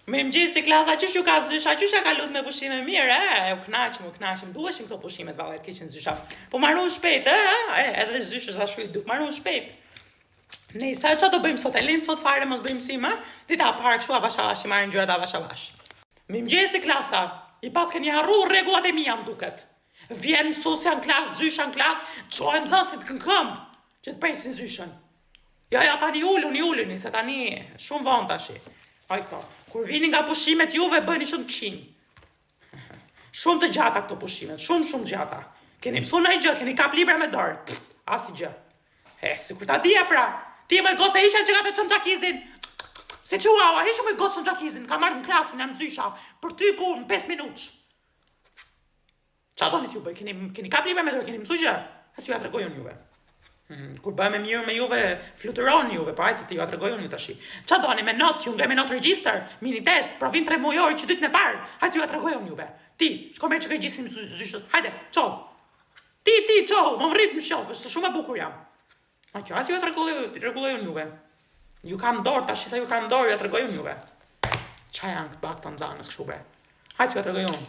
Mirëmëngjes si klasa, qysh ju ka zysha, qysh ja ka lut me pushime mirë, u knaqem, duheshin këto pushimet vallet kishin zysha. Po marrun shpejt, edhe zyshës ashtu i duk, marrun shpejt. Nëse çfarë do bëjmë sot? Elin sot fare mos bëjmë si më? Dita parë kështu avash, i marrin gjërat avash. Mirëmëngjes si klasa, i pas keni harru rregullat e mia më duket. Vjen mësuesja në klasë, zysha në klasë, çojmë nxënësit në këmbë, që të presin zyshën. Ja, tani uluni, se tani shumë vonë tash. Ajto, kur vini nga pushimet juve bëni shumë qinj. Shumë të gjata këto pushimet, shumë gjata. Keni mësu në i gjë, keni kap libra me dorë. Asi gjë. Si kur ta dhja pra, ti me gotë e isha që ka të qëmë qakizin. Se që uaua, isha me gotë qëmë qakizin, ka marrë në klasën, jam zysha, për ty pu në 5 minutës. Qa donit ju bëj, keni kap libra me dorë, keni mësu gjë? Si ju atregojon juve. Kur bëhem e mirë me juve, fluturoni juve, pa se ti ju atregojun ju tashi. Qa doni me not, ju ngre me not register, mini test, provim 3 mujor, që dytë në parë, hajtë ju atregojun juve. Ti, shko me që kej gjisim zyshës, hajde, qo. Ti, qo, më rrit më shofë, është shumë e bukur jam. Hajtë ju atregojun juve. Ju kam dorë, tashi sa ju kam dorë, ju atregojun juve. Qa janë këtë bak të nëzanës kështu bre. Hajtë ju atregojun.